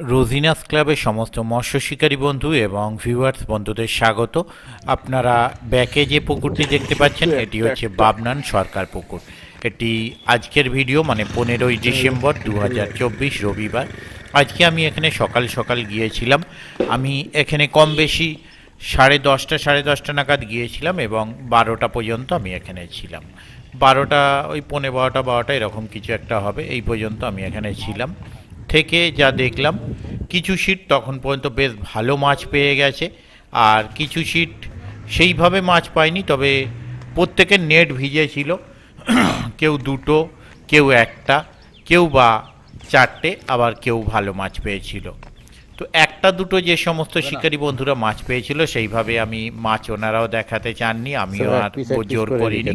রোজিনাস ক্লাবের সমস্ত মৎস্য শিকারী বন্ধু এবং ভিউয়ার্স বন্ধুদের স্বাগত। আপনারা ব্যাকে যে পুকুরটি দেখতে পাচ্ছেন এটি হচ্ছে বাবনান সরকার পুকুর। এটি আজকের ভিডিও মানে 15ই ডিসেম্বর 2024 রবিবার। আজকে আমি এখানে সকাল সকাল গিয়েছিলাম। আমি এখানে কম বেশি 10:30 নাগাদ গিয়েছিলাম এবং 12টা পর্যন্ত আমি এখানে ছিলাম। 12টা ওই 12:15 এরকম কিছু একটা হবে, এই পর্যন্ত আমি এখানে ছিলাম। থেকে যা দেখলাম, কিছু সিট তখন পর্যন্ত বেশ ভালো মাছ পেয়ে গেছে, আর কিছু সিট সেইভাবে মাছ পায়নি, তবে প্রত্যেকের নেট ভিজে ছিল। কেউ দুটো, কেউ একটা, কেউ বা চারটে, আবার কেউ ভালো মাছ পেয়েছিল। তো একটা দুটো যে সমস্ত শিকারী বন্ধুরা মাছ পেয়েছিল সেইভাবে আমি মাছ ওনারাও দেখাতে চাননি, আমিও আর জোর করিনি।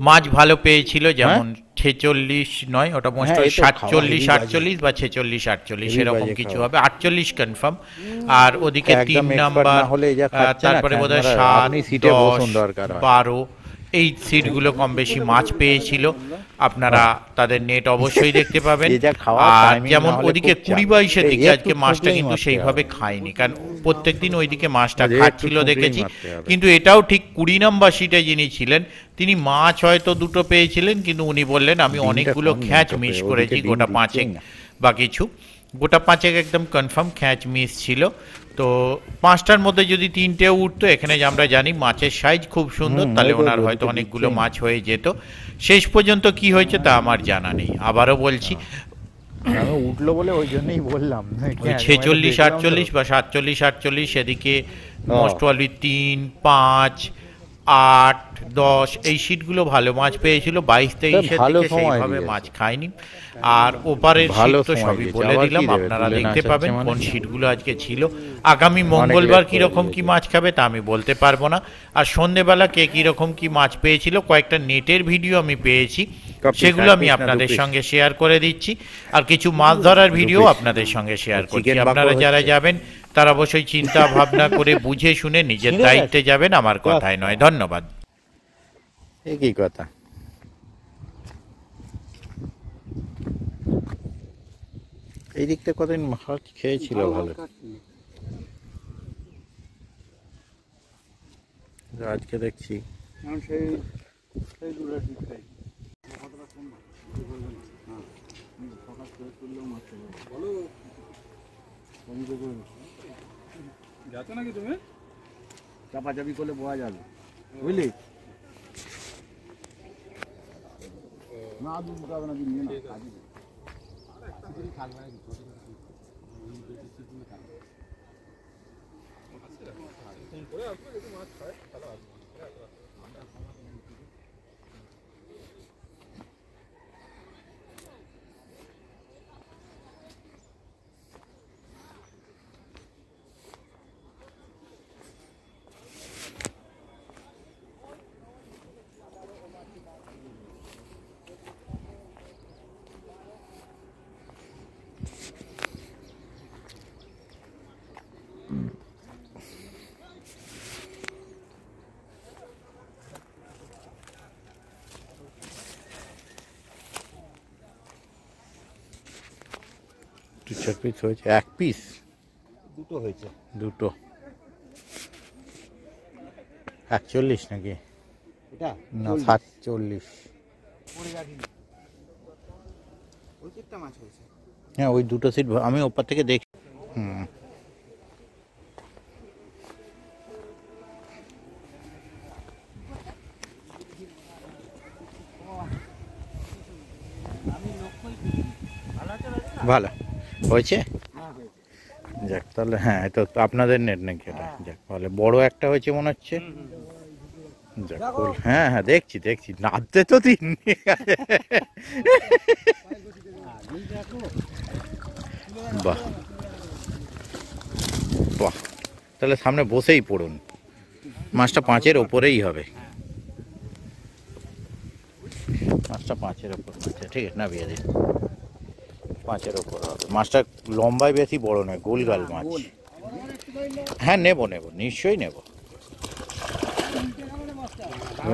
মাছ ভালো পেয়েছিল, যেমন 46 নয়, ওটা মোস্ট 47, 48 বা 46, 48 এরকম কিছু হবে, 48 কনফার্ম। আর ওদিকে 3 নাম্বার, তারপরে বোধহয় 7, 10, 12 এই সিটগুলো কম বেশি মাছ পেয়েছিল। আপনারা তাদের নেট অবশ্যই দেখতে পাবেন। আর যেমন ওদিকে 20-22-এর দিকে আজকে মাছটা কিন্তু সেইভাবে খায়নি, কারণ প্রত্যেক দিন ওইদিকে মাছটা খাচ্ছিল দেখেছি। কিন্তু এটাও ঠিক 20 নম্বর সিটে যিনি ছিলেন তিনি মাছ হয়তো দুটো পেয়েছিলেন, কিন্তু উনি বললেন আমি অনেকগুলো খ্যাঁচ মিস করেছি, গোটা 5 বা কিছু, গোটা 5 একদম কনফার্ম খ্যাঁচ মিস ছিল। তো 5টার মধ্যে যদি 3টেও উঠতো, এখানে যে আমরা জানি মাছের সাইজ খুব সুন্দর, তাহলে ওনার হয়তো অনেকগুলো মাছ হয়ে যেত। শেষ পর্যন্ত কি হয়েছে তা আমার জানা নেই। আবারও বলছি, উঠলো বলে ওই জন্যই বললাম 46, 48 বা 47, 48 এদিকে মোস্ট প্রবাবলি 3, 5, 8, 10 এই সিটগুলো ভালো মাছ পেয়েছিল। 22-23-এর দিকে সেইভাবে মাছ খায়নি। আর ওপারের সিট তো সবই বলে দিলাম, আপনারা দেখতে পাবেন কোন সিটগুলো আজকে ছিল। আগামী মঙ্গলবার কীরকম কি মাছ খাবে তা আমি বলতে পারবো না। আর সন্ধেবেলা কে কীরকম কি মাছ পেয়েছিল, কয়েকটা নেটের ভিডিও আমি পেয়েছি, সেগুলো আমি আপনাদের সঙ্গে শেয়ার করে দিচ্ছি। আর কিছু মাছ ধরার ভিডিও আপনাদের সঙ্গে শেয়ার করছি। আপনারা যারা যাবেন তারা অবশ্যই চিন্তা ভাবনা করে বুঝে শুনে নিজের দায়িত্বে যাবেন, আমার কথায় নয়। ধন্যবাদ। একই কথা। এই দিকটা কতদিন মাছ খেয়েছিল ভালো, আজকে দেখছি যাচ্ছ নাকি তুমি? চাপাচাপি করলে বোঝা যাবে, বুঝলি? না দুধ হবে না, নিয়ে না কাজে থাকবে না, ফোন করে আসবে যদি মাছ খায় তাহলে আসবে। পিস হয়েছে, এক পিস দুটো হয়েছে, দুটো 41 নাকি? এটা না 47। মাছ হয়েছে। হ্যাঁ ওই দুটো সিট আমি ওপর থেকে দেখি। ভালো হয়েছে, যাক তাহলে। হ্যাঁ এটা তো আপনাদের নেট নাকি? এটা যাক তাহলে বড় একটা হয়েছে মনে হচ্ছে। যাক হ্যাঁ হ্যাঁ দেখছি দেখছি, নাচতে তো দিন। বাহ বাহ, তাহলে সামনে বসেই পড়ুন, মাছটা 5-এর ওপরেই হবে, মাছটা 5-এর ওপর। আচ্ছা ঠিক আছে, না বিয়ে দিন 5-এর ওপর হবে মাছটা। লম্বায় বেশি বড় নয়, গোলগাল মাছ। হ্যাঁ নেব নেব, নিশ্চয়ই নেব।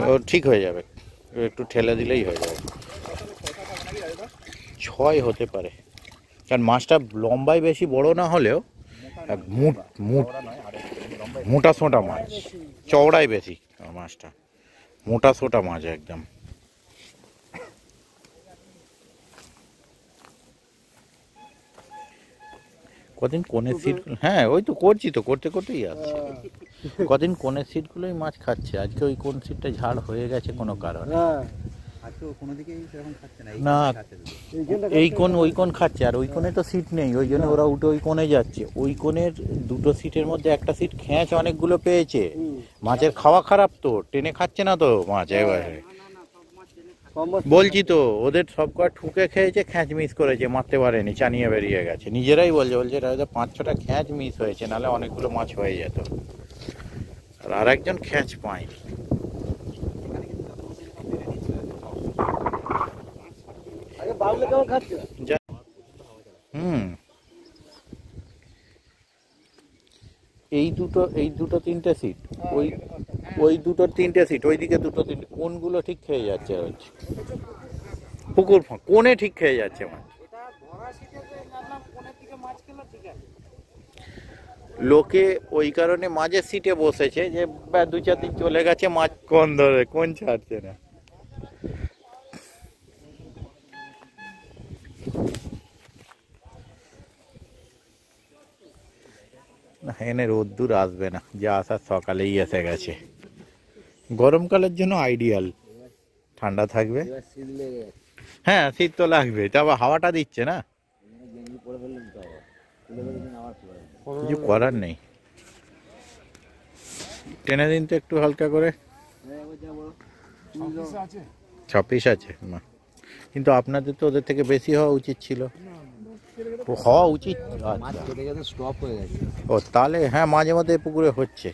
ও ঠিক হয়ে যাবে, একটু ঠেলে দিলেই হয়ে যাবে। 6 হতে পারে, কারণ মাছটা লম্বায় বেশি বড় না হলেও এক মোটা সোটা মাছ, চওড়াই বেশি মাছটা, মোটা সোটা মাছ একদম। কদিন কোণের সিট, হ্যাঁ ওই তো করছি তো, করতে করতেই আসছে। কদিন কোণের সিটগুলোই মাছ খাচ্ছে, আজকে ওই কোণ সিটটা ঝাড় হয়ে গেছে কোনো কারণে। না এই কোণ ওই কোণ খাচ্ছে, আর ওই কোণে তো সিট নেই, ওই জন্য ওরা উঠে ওই কোণে যাচ্ছে। ওই কোণের দুটো সিটের মধ্যে একটা সিট খেঁচ অনেকগুলো পেয়েছে, মাছের খাওয়া খারাপ তো, টেনে খাচ্ছে না তো মাছ এবারে। বলছি তো ওদের সব কটা ঠুকে খেয়েছে, খ্যাঁচ মিস করেছে, মারতে পারেনি, চানিয়ে বেরিয়ে গেছে। নিজেরাই বলছে এটা হয়তো 5-6টা খ্যাঁচ মিস হয়েছে, নাহলে অনেকগুলো মাছ হয়ে যেত। আর একজন খ্যাঁচ পায়নি। এই দুটো তিনটে সিট, ওই দুটো তিনটে সিট, ওইদিকে দুটো তিনটে, কোনগুলো ঠিক খেয়ে যাচ্ছে হচ্ছে পুকুর কোণে ঠিক খেয়ে যাচ্ছে মাছ। লোকে ওই কারণে মাঝের সিটে বসেছে যে 2-4 দিন চলে গেছে, মাছ কোন ধরে কোন ছাড়ছে না। এনে রোদ্দুর আসবে না, যা আসার সকালেই এসে গেছে। গরমকালের জন্য আইডিয়াল, ঠান্ডা থাকবে। হ্যাঁ শীত তো লাগবে, তবে হাওয়াটা দিচ্ছে না, কিছু করার নেই। টেনে দিন তো একটু হালকা করে। 6 পিস আছে, কিন্তু আপনাদের তো ওদের থেকে বেশি হওয়া উচিত ছিল, হওয়া উচিত। ও তাহলে হ্যাঁ, মাঝে মাঝে পুকুরে হচ্ছে,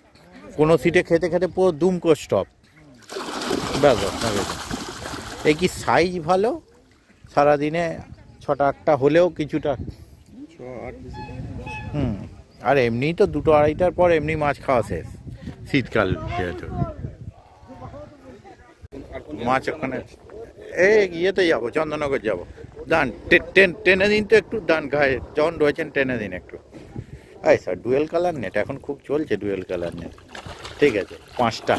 কোনো সিটে খেতে খেতে পুরো দুমকো স্টপ। ব্যাস এই কি সাইজ ভালো, সারাদিনে 6টা-8টা হলেও কিছুটা। আর এমনিই তো 2-2-2.5টার পর এমনি মাছ খাওয়া শেষ, শীতকাল যেহেতু। মাছ ওখানে এই ইয়েতে যাবো, চন্দননগর যাবো। দান টেনে দিন তো একটু, দান গায়ে যখন রয়েছেন টেনে দিন একটু। এই স্যার ডুয়েল কালার নেট এখন খুব চলছে, ডুয়েল কালার নেট। ঠিক আছে 5টা।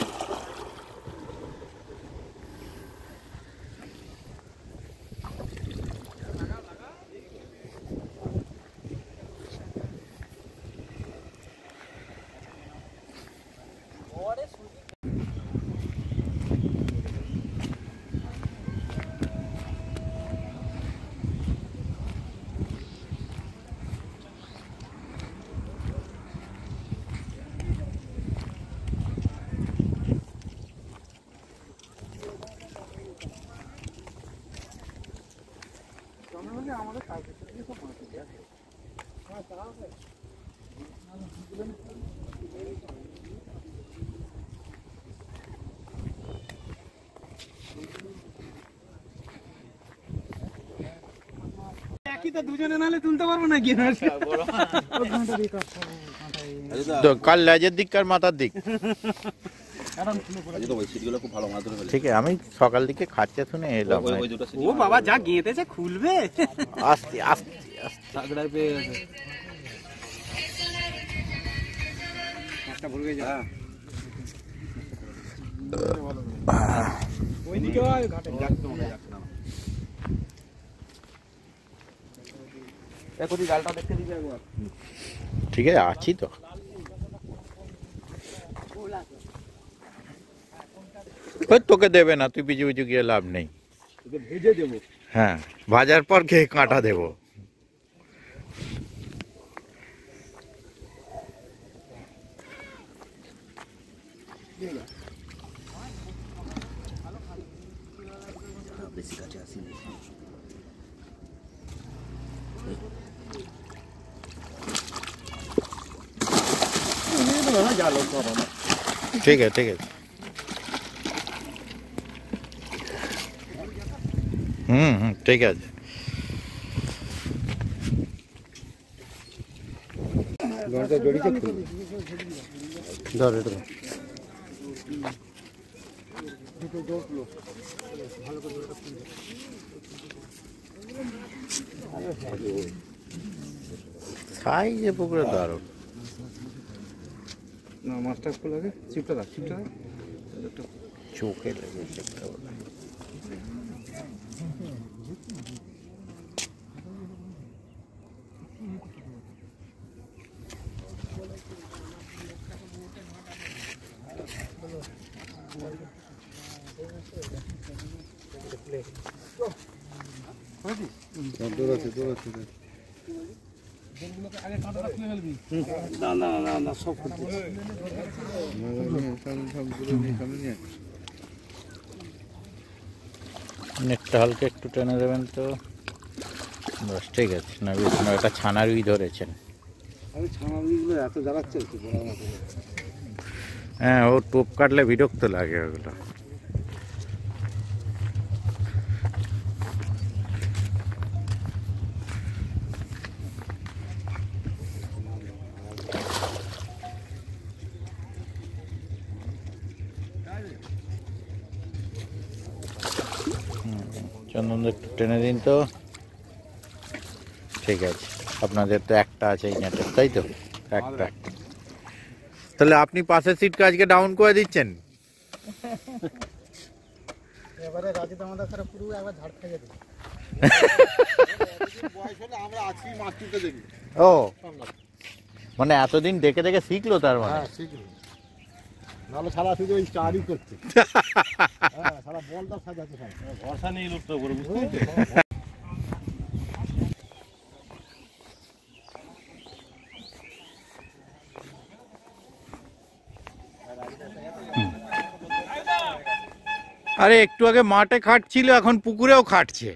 দুজনে নালে তুলতে পারবো না কি কাল লেজের দিক কার মাথার দিক। ঠিক আছে, আমি সকাল দিকে খাচ্ছে শুনে এলাম। ও বাবা যা গেঁথেছে খুলবে আস্তে আস্তে আস্তে পেয়ে গেছে। ঠিক আছে আছি তো। তোকে দেবে না, তুই পিছু পিছু গিয়ে লাভ নেই। হ্যাঁ ভাজার পর খেয়ে কাঁটা দেবো। ঠিক আছে ঠিক আছে। ঠিক আছে। ধর এটা সাইজে পুকুরে দারুণ। না মাছটা একটু লাগে, চিপটা রাখ, চোখে লেগেছে একটা বলে। না না না না সব নেটটা হালকা একটু টেনে দেবেন তো। বাস ঠিক আছে। না একটা ছানারুই ধরেছেন। আমি ছানাগুলো এত জ্বালাচ্ছে হ্যাঁ, ও টোপ কাটলে বিরক্ত লাগে ওগুলো। চন্দন একটু টেনে দিন তো। ঠিক আছে, আপনাদের তো একটা আছে এই নেটের, তাই তো? একটা। তাহলে আপনি পাশের সিটকে আজকে ডাউন করে দিচ্ছেন। এবারে রাজু দামোদর স্যার পুরো একবার ঝাড় খাইয়ে দেবে। বয়স হলে আমরা আছি মাছ তুলতে দেখি। ও মানে এতদিন দেখে দেখে শিখলো তার মানে। হ্যাঁ শিখলো, নাহলে সারা শুধু ওই স্টাডি করছে। হ্যাঁ সারা বলটা সাজাতে থাকে, ভরসা নেই লোকটা উপরে, বুঝতে পেরেছো? আরে একটু আগে মাঠে খাটছিল, এখন পুকুরেও খাটছে।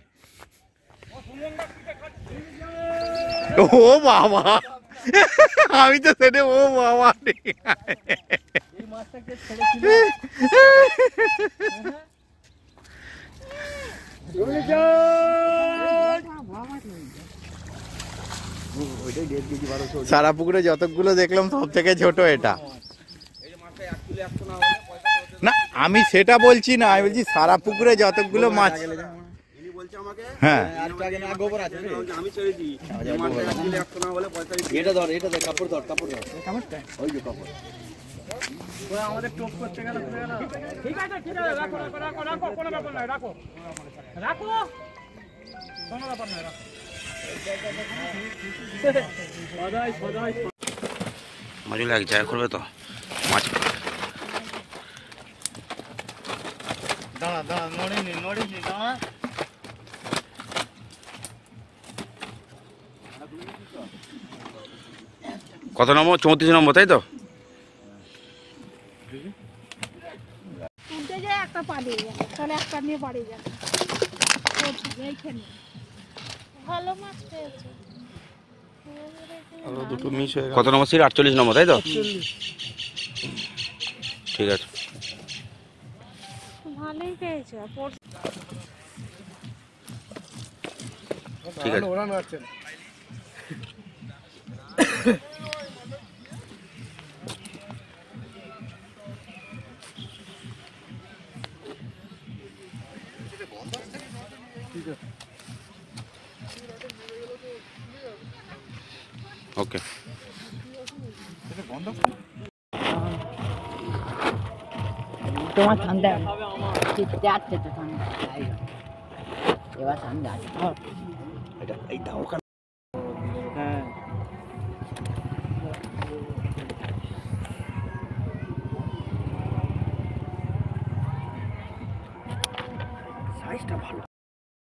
ও বাবা, আমি তো সেটা ও বাবা সারা পুকুরে যতগুলো দেখলাম সব থেকে ছোট এটা। না আমি সেটা বলছি না, আমি বলছি সারা পুকুরে যতগুলো মাছ। হ্যাঁ আমি ছেড়ে দিই মাছটা 1 কিলো 100 না হলে পয়সা এটা ধর কাপড় ধর কাপড়টা ওই যে কাপড় ওই আমাদের টোপ করতে গেল চলে গেল। ঠিক আছে রাখো কোনো ব্যাপার নাই, রাখো কোনো ব্যাপার নাই, রাখো সদাই মাজুল এক জায়গা করবে তো মাছ। দাঁড়া নড়িনি দাঁড়া। কত নম্বর? 34 নম্বর, তাই তো? উঠে যায় একটা পালিয়ে যাবে, তাহলে একটা নিয়ে বাড়ি যাবে। এইখানে ভালো মাছ পেয়েছে। দুটো মিস হয়ে গেল। কত নম্বর সিট? 48 নম্বর, তাই তো? ঠিক আছে, ভালোই পেয়েছে। ঠিক আছে। ওরা নাচছে। ওকে, তোমার ঠান্ডা যাচ্ছে তো ঠান্ডা, এবার ঠান্ডা আছে। হ্যাঁ সাইজটা ভালো।